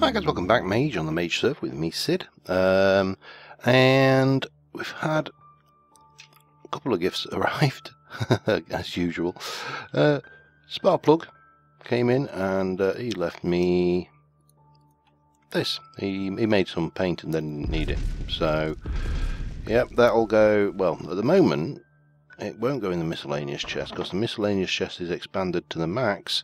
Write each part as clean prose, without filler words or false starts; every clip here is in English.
Hi guys, welcome back. Mage on the Mage server with me, Sid. And we've had a couple of gifts arrived, as usual. Sparkplug came in and he left me this. He made some paint and then didn't need it. So, yep, that'll go, well, at the moment, it won't go in the miscellaneous chest because the miscellaneous chest is expanded to the max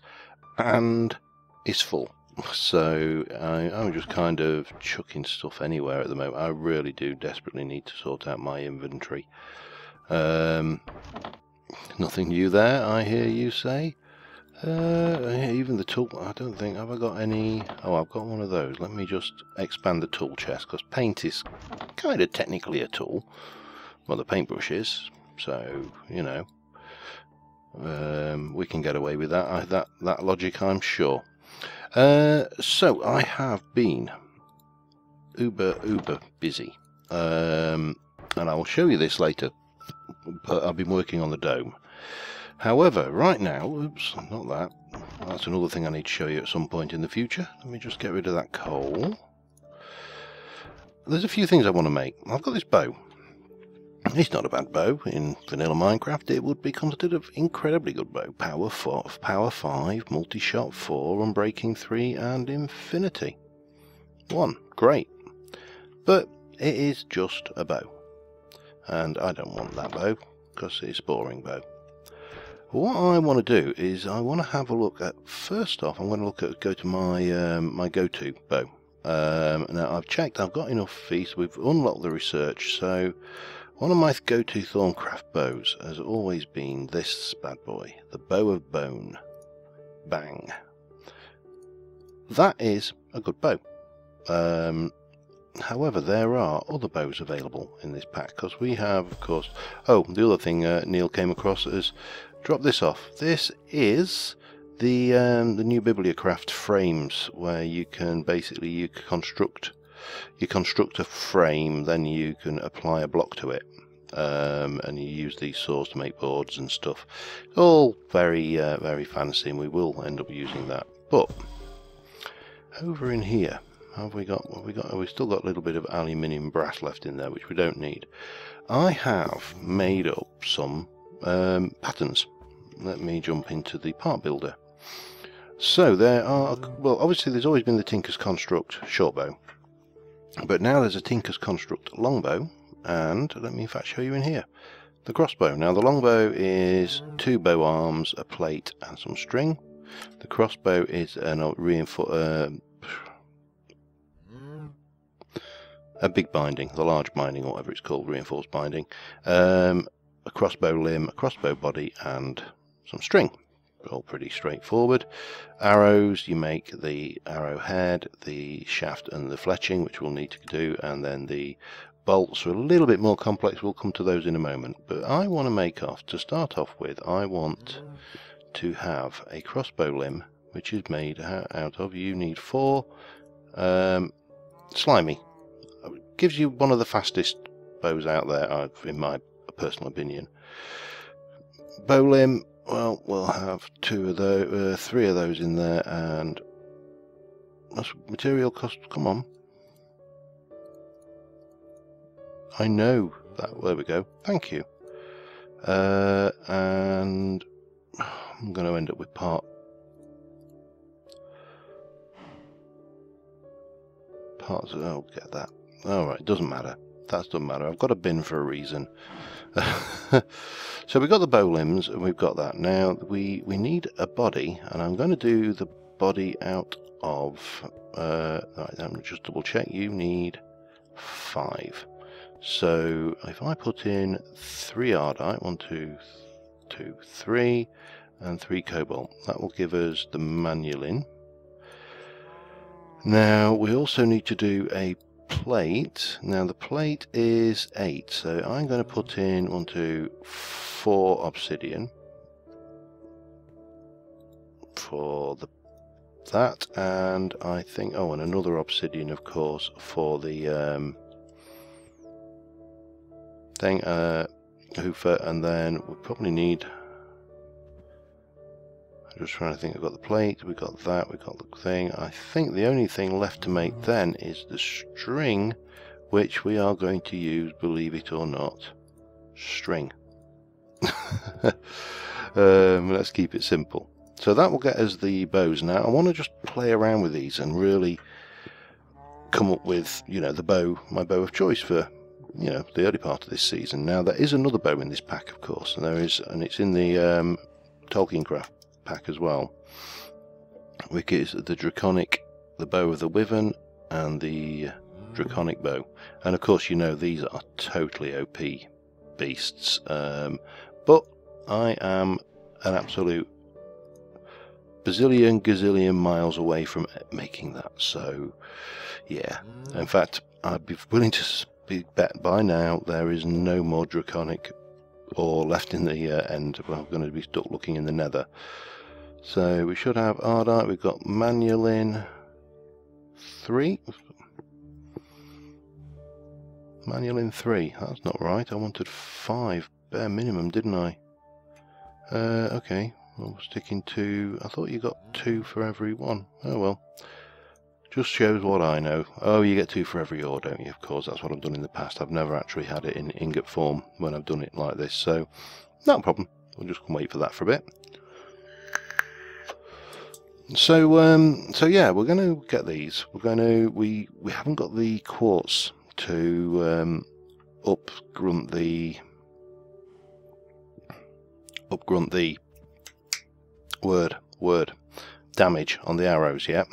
and is full. So I'm just kind of chucking stuff anywhere at the moment. I really do desperately need to sort out my inventory. Nothing new there, I hear you say. Even the tool, I don't think, have I got any? Oh, I've got one of those. Let me just expand the tool chest, because paint is kind of technically a tool. Well, the paintbrush is, so, you know. We can get away with that, that logic, I'm sure. So I have been uber busy, and I will show you this later, but I've been working on the dome. However, right now, oops, not that, that's another thing I need to show you at some point in the future. Let me just get rid of that coal. There's a few things I want to make. I've got this bow. It's not a bad bow. In vanilla Minecraft it would be considered an incredibly good bow. Power 4, Power 5, multi-shot 4, Unbreaking 3 and Infinity 1. Great. But it is just a bow. And I don't want that bow because it's a boring bow. What I want to do is I want to have a look at, first off I'm going to go to my my go-to bow. Now I've checked, I've got enough fees, we've unlocked the research, so one of my go-to Thaumcraft bows has always been this bad boy, the Bow of Bone. Bang. That is a good bow. However, there are other bows available in this pack, because we have, of course... Oh, the other thing Neil came across is... Drop this off. This is the new Bibliocraft frames, where you can basically, you construct a frame, then you can apply a block to it, and you use these saws to make boards and stuff. All very very fancy, and we will end up using that. But over in here, we've still got a little bit of aluminium brass left in there, which we don't need. I have made up some patterns. Let me jump into the part builder. So there are, well, obviously there's always been the Tinker's Construct shortbow, but now there's a Tinker's Construct longbow, and let me in fact show you in here the crossbow. Now the longbow is 2 bow arms, a plate and some string. The crossbow is a big binding, the large binding, or whatever it's called, reinforced binding, a crossbow limb, a crossbow body and some string. All pretty straightforward. Arrows, you make the arrowhead, the shaft and the fletching, which we'll need to do, and then the bolts are a little bit more complex. We'll come to those in a moment. But I want to make to start off with, I want to have a crossbow limb, which is made out of, you need 4 slimy. Gives you one of the fastest bows out there, in my personal opinion. Bow limb, well, we'll have 2 of those, 3 of those in there, and that's material cost. Come on, I know that. There we go. Thank you. And I'm going to end up with parts. Oh, get that. All right, doesn't matter. That doesn't matter. I've got a bin for a reason. So we've got the bow limbs and we've got that. Now we need a body, and I'm going to do the body out of right, let me just double check. You need 5. So if I put in 3 ardite, 1 2 2 3 and 3 cobalt, that will give us the manulin. Now we also need to do a plate. Now the plate is 8, so I'm going to put in 1 2 4 obsidian for that, and I think, oh, and another obsidian of course for the thing, hoofer, and then we'll probably need Just trying to think. I've got the plate, we got that, we got the thing. I think the only thing left to make then is the string, which we are going to use, believe it or not, string. Let's keep it simple. So that will get us the bows. Now I want to just play around with these and really come up with, you know, the bow, my bow of choice for, you know, the early part of this season. Now there is another bow in this pack, of course, and there is, and it's in the Thaumcraft pack as well, which is the draconic, the bow of the wyvern, and the draconic bow. And of course, you know, these are totally OP beasts, but I am an absolute bazillion gazillion miles away from making that. So yeah, in fact, I'd be willing to bet by now there is no more draconic ore left in the end. We're going to be stuck looking in the nether. So we should have Ardite. We've got Manulin 3. Manulin 3. That's not right. I wanted 5 bare minimum, didn't I? Okay. Well, sticking to. I thought you got 2 for every one. Oh well. Just shows what I know. Oh, you get 2 for every ore, don't you? Of course, that's what I've done in the past. I've never actually had it in ingot form when I've done it like this, so not a problem. We'll just wait for that for a bit. So yeah, we're going to get these. We're going to. We haven't got the quartz to upgrunt the word damage on the arrows yet.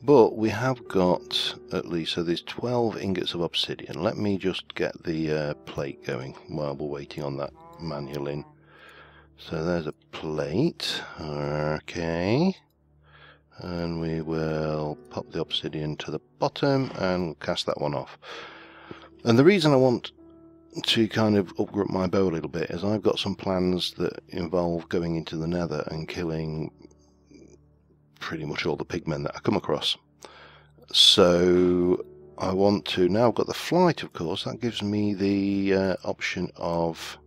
But we have got at least, so there's 12 ingots of obsidian. Let me just get the plate going while we're waiting on that Manulin. So there's a plate, okay. And we will pop the obsidian to the bottom and cast that one off. And the reason I want to kind of upgrade my bow a little bit is I've got some plans that involve going into the nether and killing pretty much all the pigmen that I come across. So I want to, now I've got the flight, of course, that gives me the option of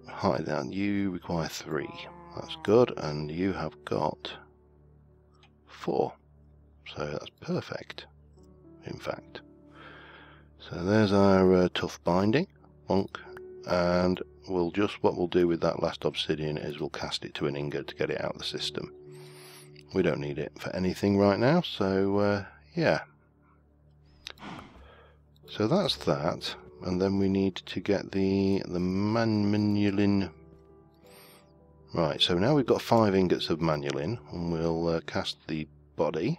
hide that. You require 3, that's good, and you have got 4, so that's perfect, in fact. So there's our tough binding, bonk, and we'll just, what we'll do with that last obsidian is we'll cast it to an ingot to get it out of the system. We don't need it for anything right now, so yeah. So that's that, and then we need to get the Manulin. Right, so now we've got 5 ingots of Manulin, and we'll cast the body.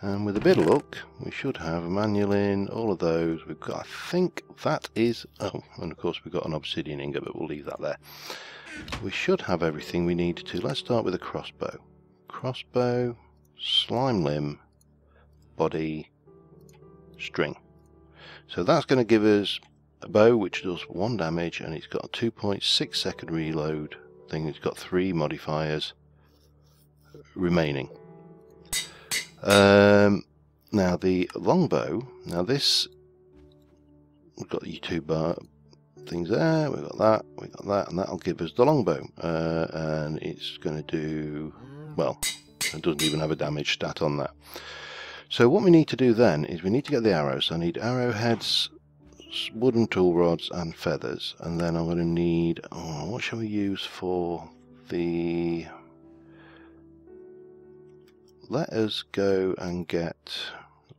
And with a bit of luck, we should have a Manulin, all of those. We've got, I think that is, oh, and of course we've got an obsidian ingot, but we'll leave that there. We should have everything we need to. Let's start with a crossbow. Crossbow, slime limb, body, string. So that's going to give us a bow which does 1 damage, and it's got a 2.6 second reload thing. It's got 3 modifiers remaining. Now the longbow, now this, we've got the 2 bar things there, we've got that, and that'll give us the longbow, and it's going to do, well, it doesn't even have a damage stat on that. So what we need to do then is we need to get the arrows. So I need arrowheads, wooden tool rods and feathers, and then I'm going to need, oh, what shall we use for the, let us go and get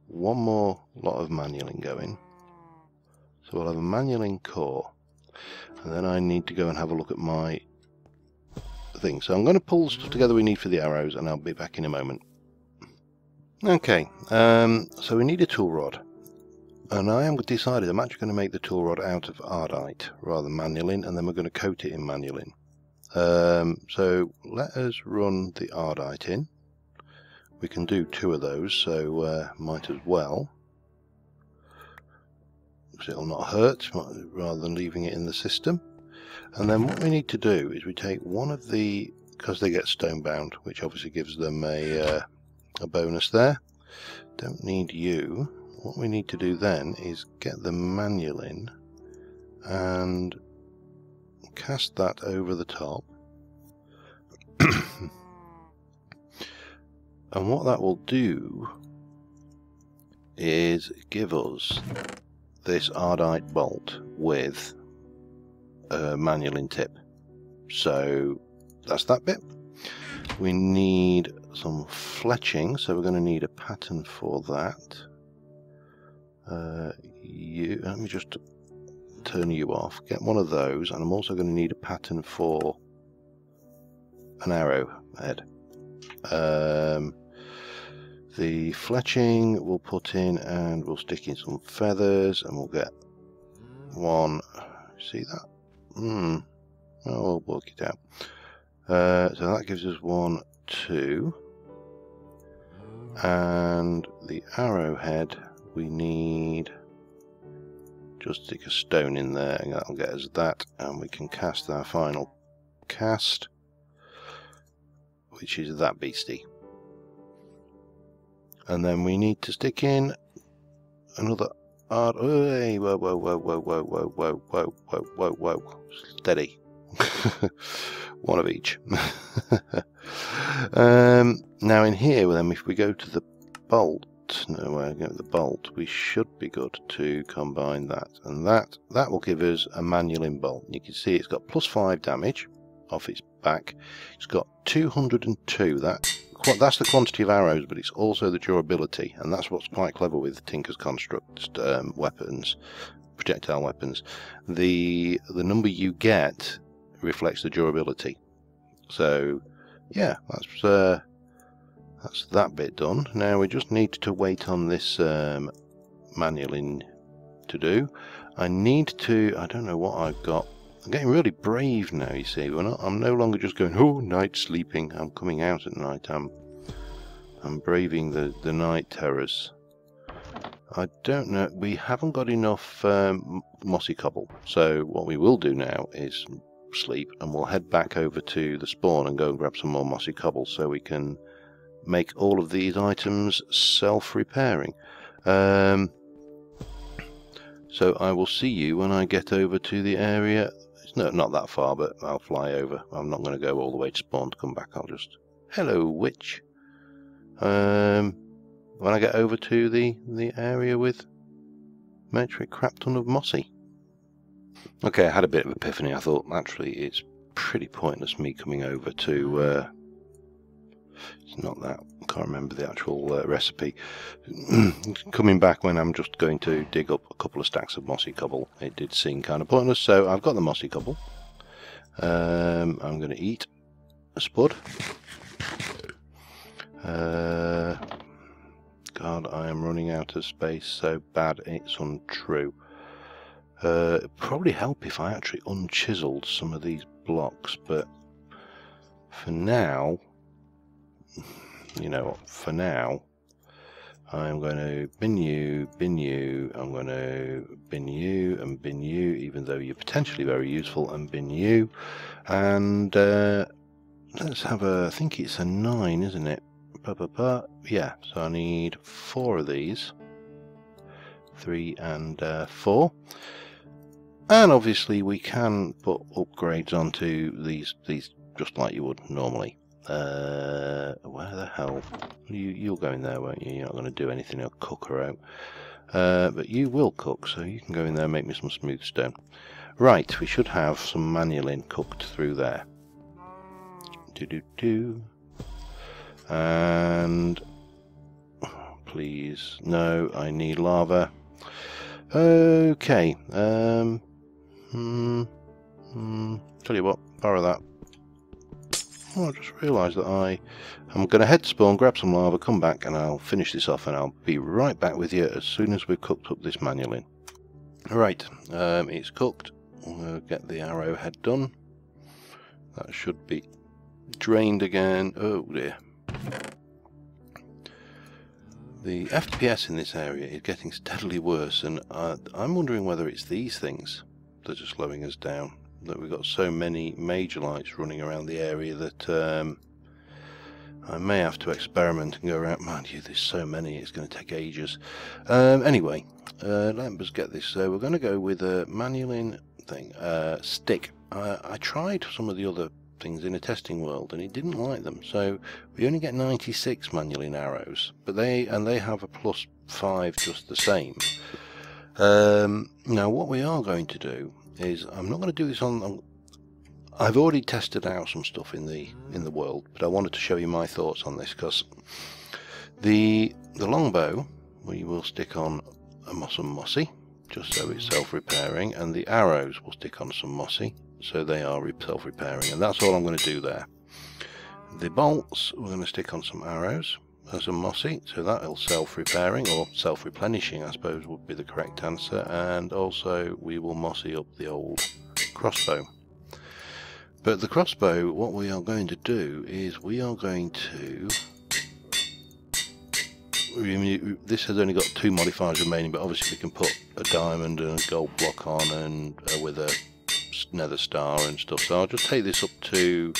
one more lot of Manulin going. So we'll have a Manulin core, and then I need to go and have a look at my thing. So I'm going to pull the stuff together we need for the arrows, and I'll be back in a moment. Okay, so we need a tool rod, and I am decided I'm actually going to make the tool rod out of Ardite rather than Manulin, and then we're going to coat it in Manulin. So let us run the Ardite in. We can do 2 of those, so might as well, because it'll not hurt rather than leaving it in the system. And then what we need to do is we take one of the, because they get stone bound, which obviously gives them a bonus there. Don't need you. What we need to do then is get the Manulin and cast that over the top. And what that will do is give us this Ardite bolt with a manual tip. So that's that bit. We need some fletching, so we're going to need a pattern for that. Let me just turn you off. Get one of those, and I'm also going to need a pattern for an arrowhead. The fletching we'll put in, and we'll stick in some feathers, and we'll get one. See that? Oh, we'll work it out. So that gives us 1, 2, and the arrowhead we need. Just stick a stone in there, and that'll get us that, and we can cast our final cast, which is that beastie. And then we need to stick in another art. Hey, whoa, whoa, whoa, whoa, whoa, whoa, whoa, whoa, whoa, whoa, whoa. Steady. One of each. Now in here, then, if we go to the bolt, we should be good to combine that, and that will give us a manual bolt. You can see it's got +5 damage off its back. It's got 202. That's the quantity of arrows, but it's also the durability, and that's what's quite clever with Tinker's Construct weapons, projectile weapons. The number you get reflects the durability. So yeah, that's that bit done. Now we just need to wait on this manual to do. I don't know what I've got. I'm getting really brave now, you see. I'm no longer just going, oh, night sleeping. I'm coming out at night. I'm braving the night terrors. I don't know. We haven't got enough mossy cobble. So what we will do now is sleep, and we'll head back over to the spawn and go and grab some more mossy cobble so we can make all of these items self-repairing. So I will see you when I get over to the area. It's not that far, but I'll fly over. I'm not going to go all the way to spawn to come back. I'll just... Hello, witch. When I get over to the area with metric crap ton of mossy. Okay, I had a bit of epiphany. I thought, actually, it's pretty pointless me coming over to... it's not that. I can't remember the actual recipe. Coming back when I'm just going to dig up a couple of stacks of mossy cobble, it did seem kind of pointless. So I've got the mossy cobble. I'm going to eat a spud. God, I am running out of space so bad it's untrue. It'd probably help if I actually unchiseled some of these blocks, but for now, you know what, for now, I'm going to bin you, I'm going to bin you and bin you, even though you're potentially very useful, and bin you, and let's have I think it's a 9, isn't it? Yeah, so I need 4 of these, 3 and 4, and obviously we can put upgrades onto these just like you would normally. Where the hell? You'll go in there, won't you? You're not going to do anything, I'll cook her out. But you will cook, so you can go in there and make me some smooth stone. Right, we should have some manulin cooked through there. And please, no, I need lava. Okay. Tell you what, borrow that. Oh, I just realised that I'm going to head to spawn, grab some lava, come back, and I'll finish this off, and I'll be right back with you as soon as we've cooked up this manulin. Right, it's cooked. We'll get the arrowhead done. That should be drained again. Oh dear. The FPS in this area is getting steadily worse, and I'm wondering whether it's these things that are slowing us down. That we've got so many Mage lights running around the area that I may have to experiment and go around. Mind you, there's so many, it's going to take ages. Anyway, let us get this. So we're going to go with manulin thing. Stick. I tried some of the other things in a testing world and it didn't like them, so we only get 96 manually arrows, but they have a +5 just the same. Now what we are going to do is, I'm not going to do this on, I've already tested out some stuff in the world, but I wanted to show you my thoughts on this, because the longbow we will stick on some mossy, just so it's self-repairing, and the arrows will stick on some mossy, so they are self-repairing, and that's all I'm going to do there. The bolts we're going to stick on some arrows, some mossy, so that'll self-repairing, or self-replenishing I suppose would be the correct answer, and also we will mossy up the old crossbow. But the crossbow, what we are going to do is we are going to, this has only got 2 modifiers remaining, but obviously we can put a diamond and a gold block on, and with a nether star and stuff, so I'll just take this up to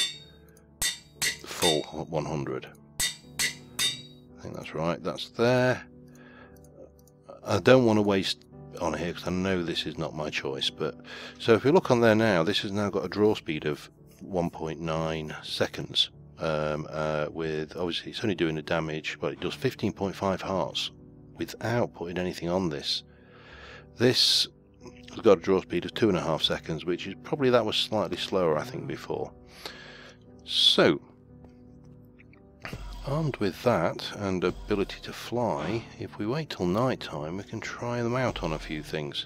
full 100. I think that's right, that's there. I don't want to waste on here because I know this is not my choice, but so if we look on there now, this has now got a draw speed of 1.9 seconds, with, obviously it's only doing the damage, but it does 15.5 hearts without putting anything on this. This has got a draw speed of 2.5 seconds, which is probably, that was slightly slower I think before. So armed with that and ability to fly, if we wait till night time we can try them out on a few things.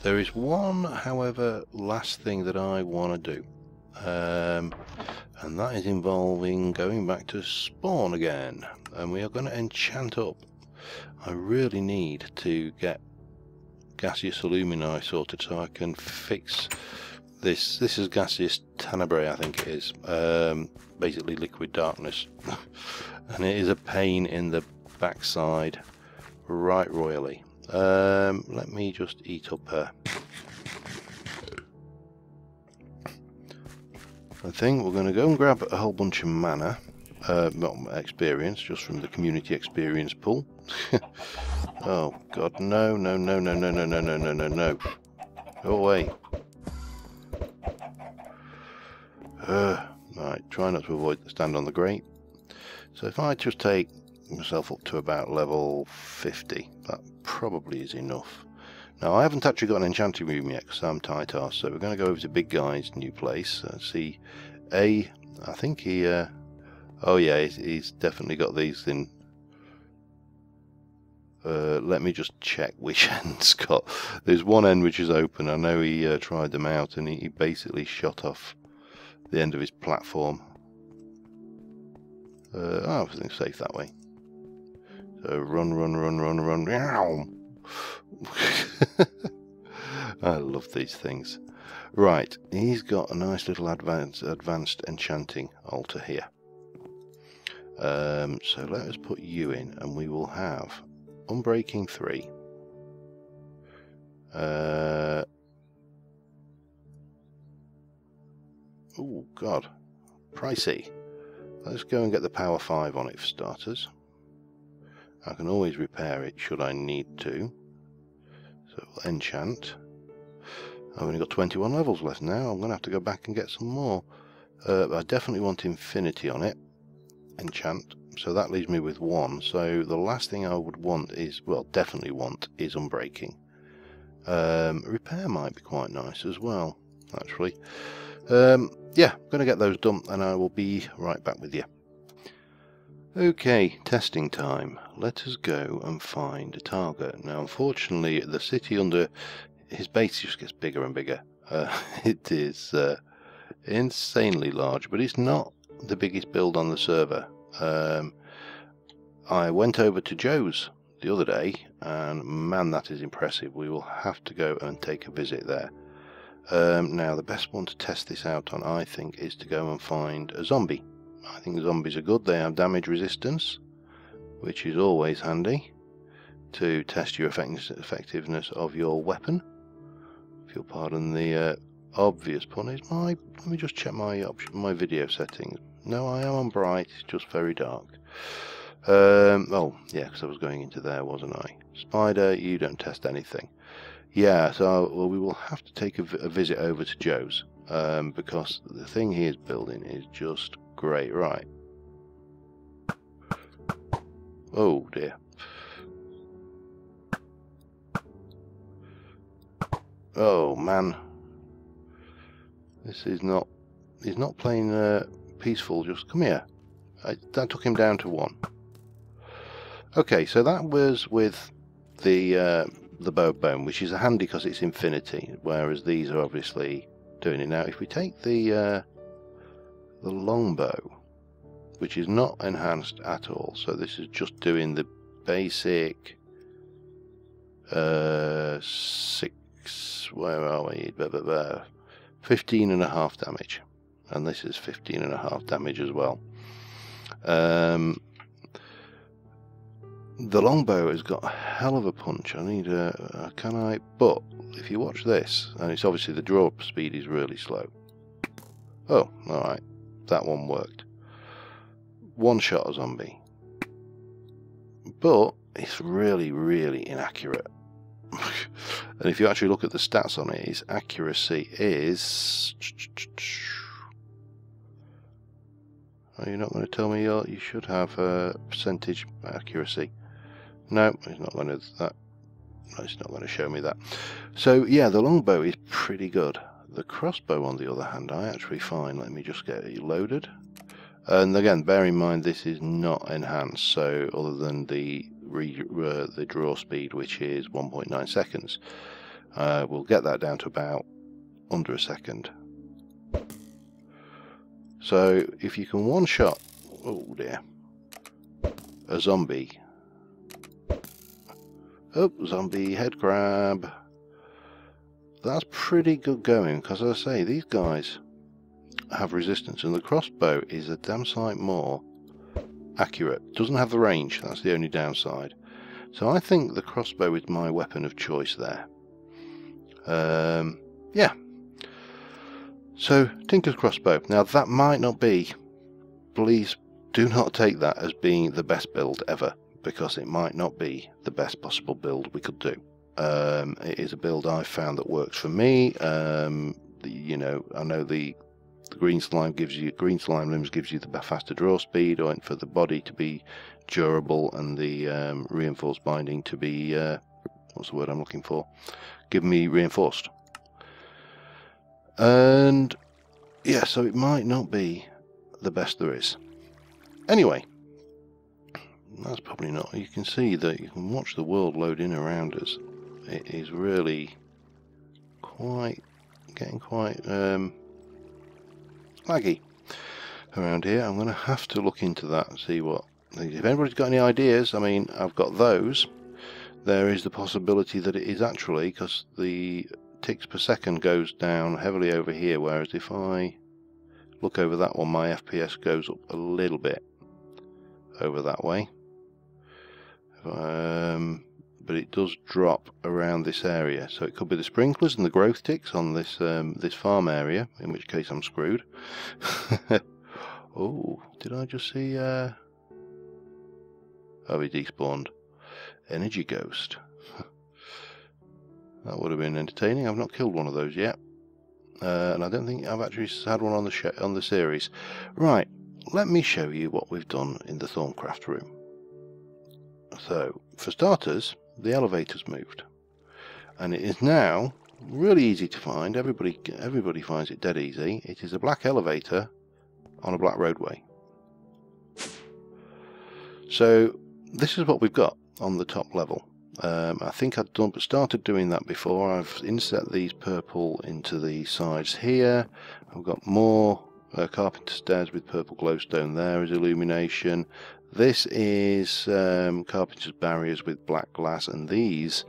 There is one, however, last thing that I want to do, and that is involving going back to spawn again, and we are going to enchant up. I really need to get gaseous alumini sorted so I can fix this. This is gaseous tenebrae, I think it is, basically liquid darkness. And it is a pain in the backside right royally. Let me just eat up I think we're going to go and grab a whole bunch of mana, not experience, just from the community experience pool. Oh god, no, no, no, no, no, no, no, no, no, no, no. Go away. Right, try not to avoid the stand on the grate. So if I just take myself up to about level 50, that probably is enough. Now I haven't actually got an enchanting room yet because I'm tight arse, so we're going to go over to Big Guy's new place. See, I think he, oh yeah, he's definitely got these in. Let me just check which end's got. There's one end which is open. I know he tried them out and he basically shot off the end of his platform. Oh, everything's safe that way. So run, run, run, run, run. I love these things. Right, he's got a nice little advanced enchanting altar here. So let us put you in, and we will have Unbreaking 3. Oh God, pricey. Let's go and get the power 5 on it for starters. I can always repair it should I need to. So we'll enchant. I've only got 21 levels left now. I'm going to have to go back and get some more. I definitely want infinity on it. Enchant. So that leaves me with 1. So the last thing I would want is, well, definitely want, is unbreaking. Repair might be quite nice as well, actually. Yeah, I'm going to get those done and I will be right back with you. Okay, testing time. Let us go and find a target. Now, unfortunately, the city under his base just gets bigger and bigger. It is insanely large, but it's not the biggest build on the server. I went over to Joe's the other day, and man, that is impressive. We will have to go and take a visit there. Now, the best one to test this out on, I think, is to go and find a zombie. I think zombies are good. They have damage resistance, which is always handy to test your effectiveness of your weapon. If you'll pardon the obvious pun, is let me just check my video settings. No, I am on bright. It's just very dark. Oh yeah, because I was going into there, wasn't I? Spider, you don't test anything. Yeah, so well, we will have to take a visit over to Joe's, because the thing he is building is just great. Right. Oh dear. Oh man. This is not... He's not playing peaceful. Just come here. That took him down to 1. Okay, so that was with the bow bone, which is handy because it's infinity, whereas these are obviously doing it. Now, if we take the longbow, which is not enhanced at all, so this is just doing the basic 6. Where are we? 15.5 damage, and this is 15.5 damage as well. The longbow has got a hell of a punch. I need a... can I... But if you watch this, and it's obviously the draw speed is really slow. Oh, alright. That one worked. One shot a zombie. But it's really, really inaccurate. And if you actually look at the stats on it, its accuracy is... Are you not going to tell me you should have percentage accuracy? No, it's not going to it's not going to show me that. So yeah, the longbow is pretty good. The crossbow, on the other hand, I actually find. Let me just get it loaded. And again, bear in mind this is not enhanced. So other than the draw speed, which is 1.9 seconds, we'll get that down to about under a second. So if you can one shot, oh dear, a zombie. Oh, zombie head crab. That's pretty good going, because as I say, these guys have resistance, and the crossbow is a damn sight more accurate. Doesn't have the range, that's the only downside. So I think the crossbow is my weapon of choice there. Yeah. So, Tinker's crossbow. Now that might not be, please do not take that as being the best build ever, because it might not be the best possible build we could do. It is a build I've found that works for me. You know, I know the green slime limbs gives you the faster draw speed, and for the body to be durable, and the reinforced binding to be what's the word I'm looking for? Give me reinforced. And yeah, so it might not be the best there is. Anyway, that's probably not. You can see that you can watch the world load in around us. It is really getting quite laggy around here. I'm going to have to look into that and see what. If anybody's got any ideas, I mean, I've got those. There is the possibility that it is actually because the ticks per second goes down heavily over here, whereas if I look over that one, my FPS goes up a little bit over that way. But it does drop around this area, so it could be the sprinklers and the growth ticks on this this farm area, in which case I'm screwed. Oh, did I just see? Oh, he despawned. Energy ghost. That would have been entertaining. I've not killed one of those yet, and I don't think I've actually had one on the series. Right, let me show you what we've done in the Thaumcraft room. So, for starters, the elevator's moved, and it is now really easy to find. Everybody finds it dead easy. It is a black elevator on a black roadway. So this is what we've got on the top level. I think I've started doing that before. I've inset these purple into the sides here. I've got more carpenter stairs with purple glowstone there as illumination. This is carpenter's barriers with black glass, and these,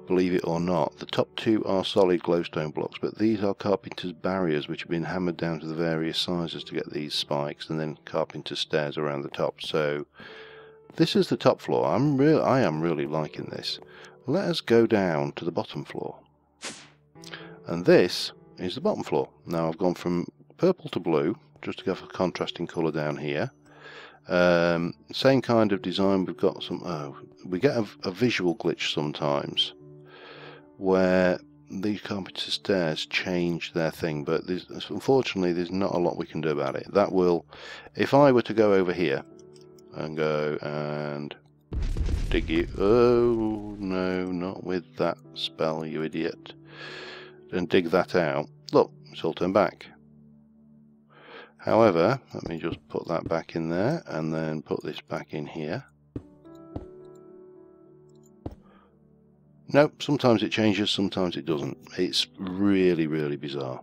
believe it or not, the top two are solid glowstone blocks, but these are carpenter's barriers which have been hammered down to the various sizes to get these spikes, and then carpenter's stairs around the top. So this is the top floor. I am really liking this. Let us go down to the bottom floor, and this is the bottom floor. Now I've gone from purple to blue just to go for contrasting colour down here. Same kind of design. We've got some. We get a visual glitch sometimes where these carpenter stairs change their thing, but unfortunately there's not a lot we can do about it. That will, if I were to go over here and go and dig you, oh no, not with that spell, you idiot, and dig that out, look, it's all turned back. However, let me just put that back in there and then put this back in here. Nope, sometimes it changes, sometimes it doesn't. It's really, really bizarre.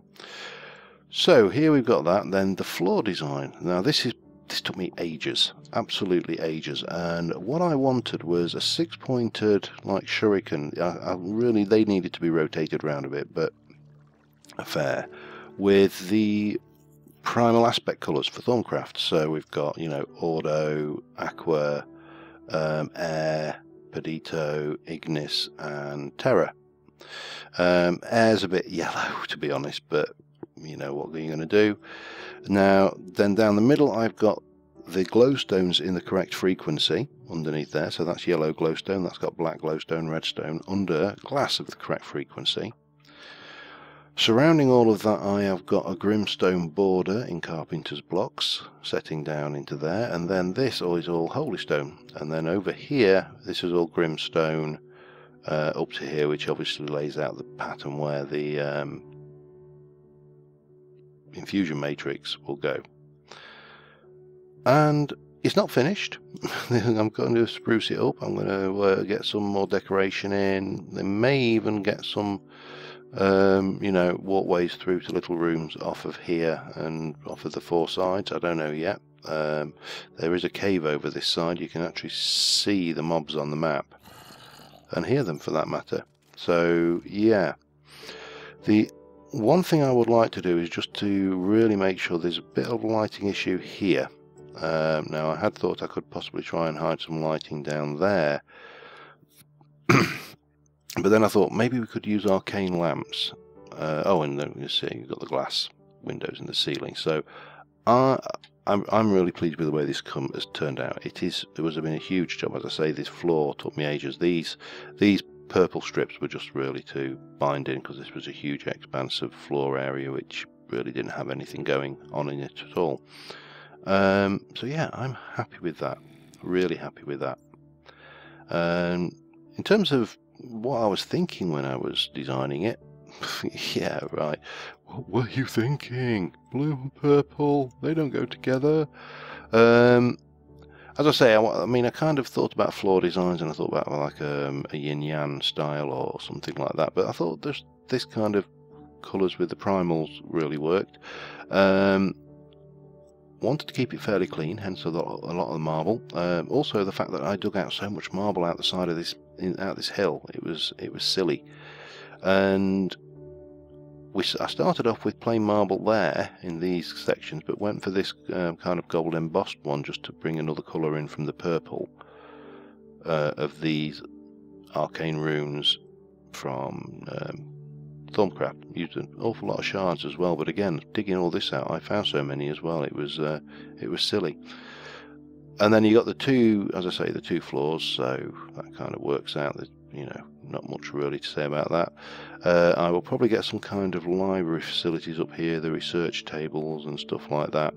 So here we've got that. Then the floor design. Now this took me ages, absolutely ages. And what I wanted was a 6-pointed like shuriken. They needed to be rotated around a bit, but fair, with the primal aspect colours for Thaumcraft. So we've got, you know, Ordo, Aqua, Air, Pedito, Ignis and Terra. Air's a bit yellow, to be honest, but you know what you're going to do. Now then down the middle I've got the glowstones in the correct frequency underneath there, so that's yellow glowstone, that's got black glowstone, redstone under glass of the correct frequency. Surrounding all of that I have got a grimstone border in carpenter's blocks setting down into there, and then this is all holystone, and then over here this is all grimstone up to here, which obviously lays out the pattern where the infusion matrix will go. And it's not finished. I'm going to spruce it up. I'm going to get some more decoration in. They may even get some you know, walkways through to little rooms off of here and off of the 4 sides. I don't know yet. There is a cave over this side. You can actually see the mobs on the map and hear them for that matter. So yeah, the one thing I would like to do is just to really make sure there's a bit of lighting issue here. Now I had thought I could possibly try and hide some lighting down there. But then I thought maybe we could use arcane lamps. Oh, and then you see you've got the glass windows in the ceiling. So I'm really pleased with the way this has turned out. It was been a huge job, as I say. This floor took me ages. These purple strips were just really to bind in because this was a huge expansive floor area which really didn't have anything going on in it at all. So yeah, I'm happy with that. Really happy with that. In terms of what I was thinking when I was designing it, yeah, right. What were you thinking? Blue and purple, they don't go together. As I say, I mean, I kind of thought about floor designs, and I thought about like a yin-yang style or something like that. But I thought this kind of colours with the primals really worked. Wanted to keep it fairly clean, hence a lot of the marble. Also, the fact that I dug out so much marble out the side of out this hill, it was silly. And I started off with plain marble there in these sections, but went for this kind of gold embossed one just to bring another colour in from the purple of these arcane runes from Thaumcraft. Used an awful lot of shards as well, but again, digging all this out, I found so many as well. It was silly. And then you got the two, as I say, the 2 floors, so that kind of works out. There's, you know, not much really to say about that. I will probably get some kind of library facilities up here, the research tables and stuff like that.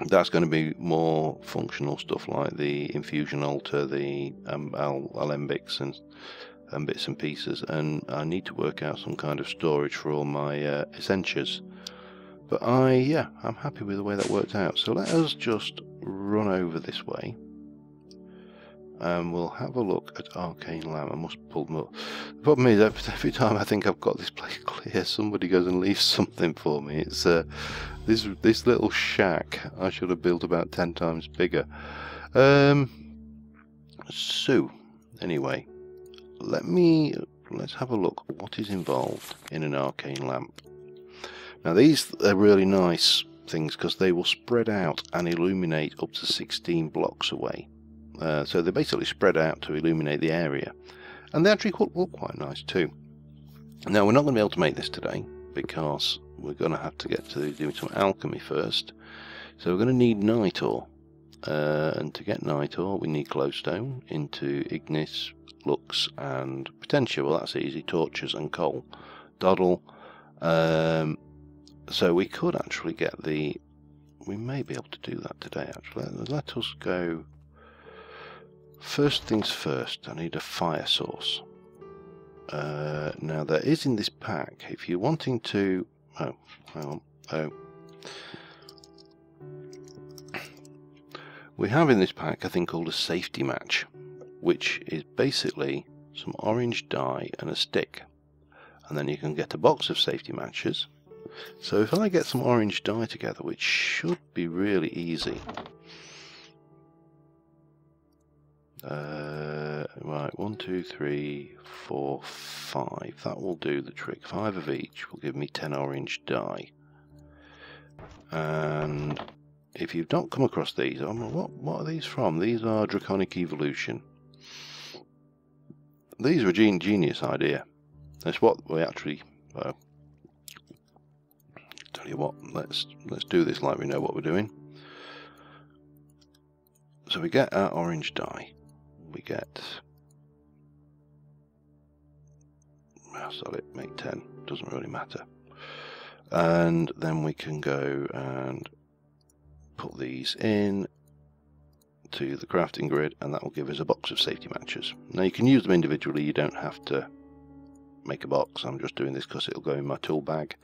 That's going to be more functional stuff like the infusion altar, the alembics and bits and pieces, and I need to work out some kind of storage for all my essentials. But I'm happy with the way that worked out. So let us just run over this way and we'll have a look at Arcane Lamp. I must pull them up. The problem is every time I think I've got this place clear, somebody goes and leaves something for me. It's this little shack I should have built about 10 times bigger. So anyway, let's have a look at what is involved in an Arcane Lamp. Now these are really nice things because they will spread out and illuminate up to 16 blocks away. So they basically spread out to illuminate the area, and they actually look quite nice too. Now we're not going to be able to make this today because we're going to have to get to doing some alchemy first. So we're going to need night ore, And to get night ore we need glowstone into ignis, lux and potentia. Well, that's easy. Torches and coal. Doddle. So we could actually get the... We may be able to do that today actually. Let us go... First things first, I need a fire source. Now there is in this pack, if you're wanting to... Oh, hang on. Oh. We have in this pack a thing called a safety match, which is basically some orange dye and a stick. And then you can get a box of safety matches. So if I get some orange dye together, which should be really easy. Right, 1, 2, 3, 4, 5. That will do the trick. 5 of each will give me 10 orange dye. And if you've not come across these, what are these from? These are Draconic Evolution. These are a genius idea. That's what we actually... tell you what, let's do this like we know what we're doing. So we get our orange dye. We get... Well, sorry, make 10. Doesn't really matter. And then we can go and put these in to the crafting grid, and that will give us a box of safety matches. Now you can use them individually, you don't have to make a box. I'm just doing this because it'll go in my tool bag.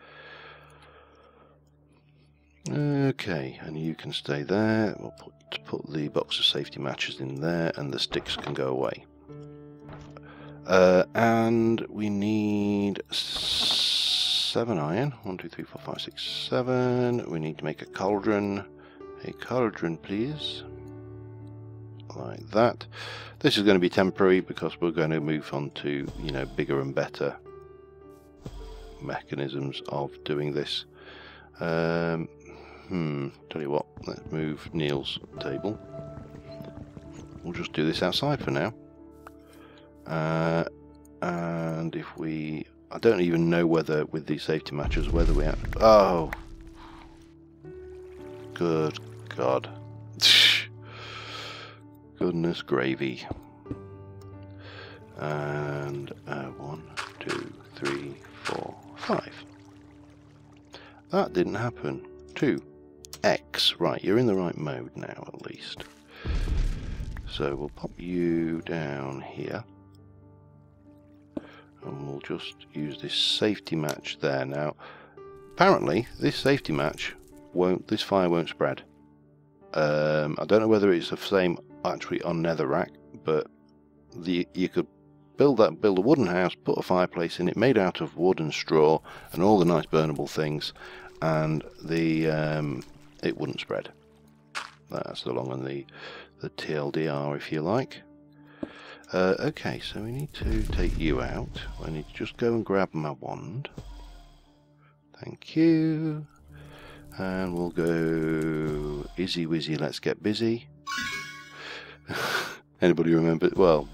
Okay, and you can stay there. We'll put the box of safety matches in there, and the sticks can go away. And we need 7 iron. 1, 2, 3, 4, 5, 6, 7. We need to make a cauldron. A cauldron, please. Like that. This is going to be temporary because we're going to move on to, you know, bigger and better mechanisms of doing this. Tell you what, let's move Neil's table. We'll just do this outside for now. And if we... I don't even know whether, with these safety matches, whether we have... Oh! Good God. Goodness gravy. And 1, 2, 3, 4, 5. That didn't happen. 2. X. Right, you're in the right mode now, at least. So we'll pop you down here. And we'll just use this safety match there. Now, apparently, this safety match won't... This fire won't spread. I don't know whether it's the same actually on Netherrack, but you could build a wooden house, put a fireplace in it, made out of wood and straw, and all the nice burnable things, and it wouldn't spread. That's the long and the TLDR, if you like. Okay, so we need to take you out. I need to just go and grab my wand. Thank you. And we'll go Izzy Wizzy, let's get busy. Anybody remember? Well,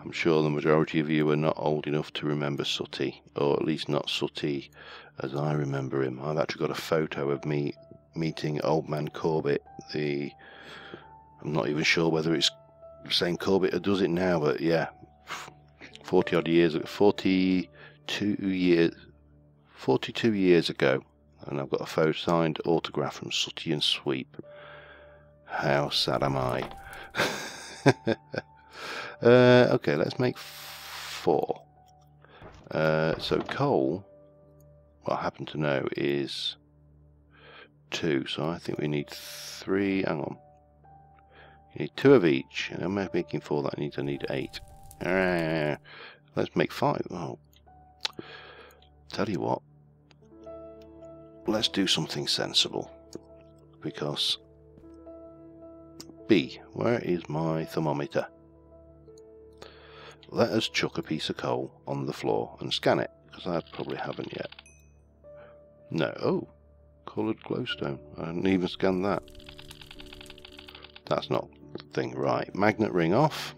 I'm sure the majority of you are not old enough to remember Sooty, or at least not Sooty as I remember him. I've actually got a photo of me meeting Old Man Corbett. I'm not even sure whether it's the same Corbett who does it now, but yeah, 42 years ago, and I've got a photo signed autograph from Sooty and Sweep. How sad am I? Okay, let's make 4. So coal, what I happen to know, is 2, so I think we need 3. Hang on, you need 2 of each, and I'm making 4. That means I need 8. Let's make 5. Oh, tell you what, let's do something sensible, because B, where is my thermometer? Let us chuck a piece of coal on the floor and scan it, because I probably haven't yet. No, oh, coloured glowstone. I didn't even scan that. That's not the thing. Right, magnet ring off.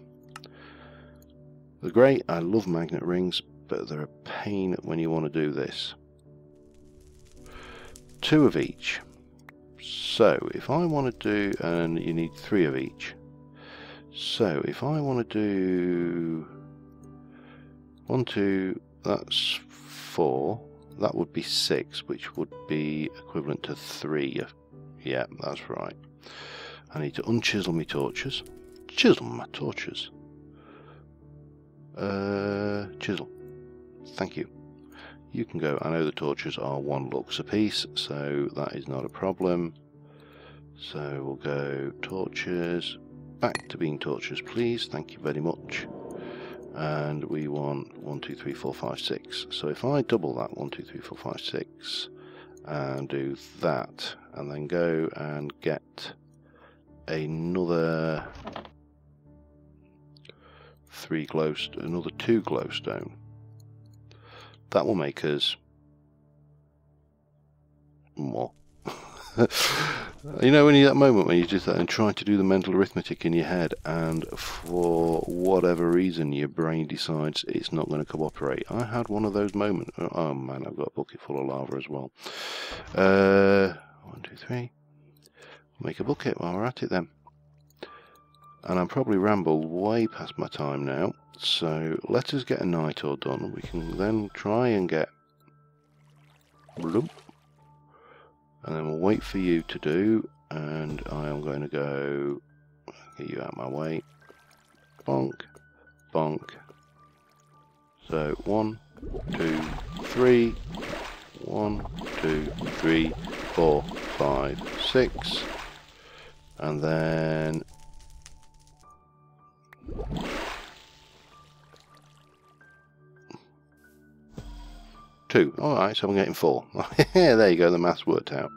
They're great, I love magnet rings, but they're a pain when you want to do this. 2 of each. So if I want to do, and you need 3 of each. So if I want to do 1, 2, that's 4. That would be 6, which would be equivalent to 3. Yeah, that's right. I need to unchisel my torches. Chisel my torches. Chisel. Thank you. You can go. I know the torches are 1 lux apiece, so that is not a problem. So we'll go torches. Back to being torches, please. Thank you very much. And we want 1, 2, 3, 4, 5, 6. So if I double that 1, 2, 3, 4, 5, 6 and do that, and then go and get another 2 glowstone, that will make us more. You know, when you that moment when you do that and try to do the mental arithmetic in your head, and for whatever reason your brain decides it's not going to cooperate. I had one of those moments. Oh man, I've got a bucket full of lava as well. 1, 2, 3. Make a bucket while we're at it then. And I'm probably rambled way past my time now, so let us get a night all done. We can then try and get bloop. And then we'll wait for you to do, and I am going to go get you out of my way. Bonk, bonk. So 1, 2, 3. 1, 2, 3, 4, 5, 6. And then two. Alright, so I'm getting 4. Yeah, there you go, the maths worked out.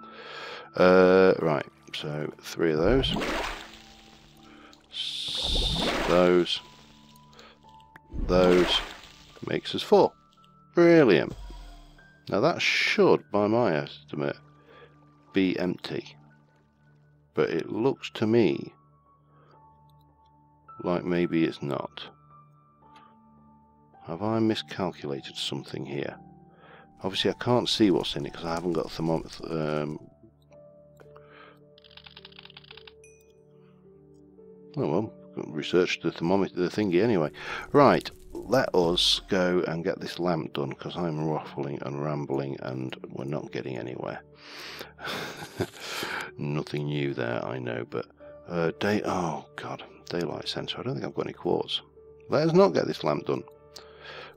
Right, so 3 of those. Those. Makes us 4. Brilliant. Now that should, by my estimate, be empty. But it looks to me like maybe it's not. Have I miscalculated something here? Obviously I can't see what's in it because I haven't got a thermometer. Oh well, research the thermometer, the thingy anyway. Right, let us go and get this lamp done because I'm waffling and rambling and we're not getting anywhere. Nothing new there, I know, but oh god, daylight sensor. I don't think I've got any quartz. Let us not get this lamp done.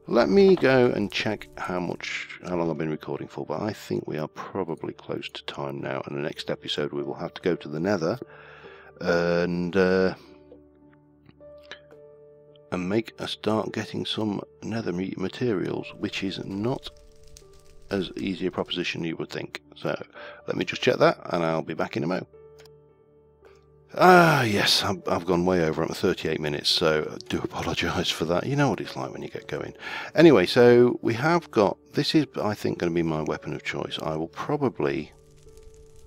Let me go and check how long I've been recording for, but I think we are probably close to time now. And the next episode we will have to go to the Nether and make a start getting some Nether materials, which is not as easy a proposition you would think. So let me just check that, and I'll be back in a mo. Yes, I've gone way over. I'm at 38 minutes, so I do apologise for that. You know what it's like when you get going. Anyway, so we have got, this is, I think, going to be my weapon of choice. I will probably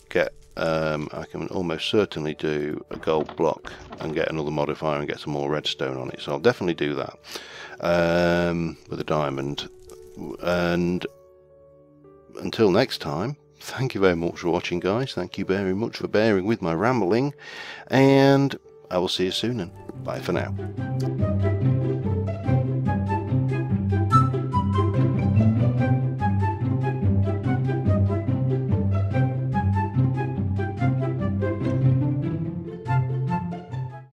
get, I can almost certainly do a gold block and get another modifier and get some more redstone on it. So I'll definitely do that with a diamond. And until next time, thank you very much for watching, guys. Thank you very much for bearing with my rambling, and I will see you soon, and bye for now.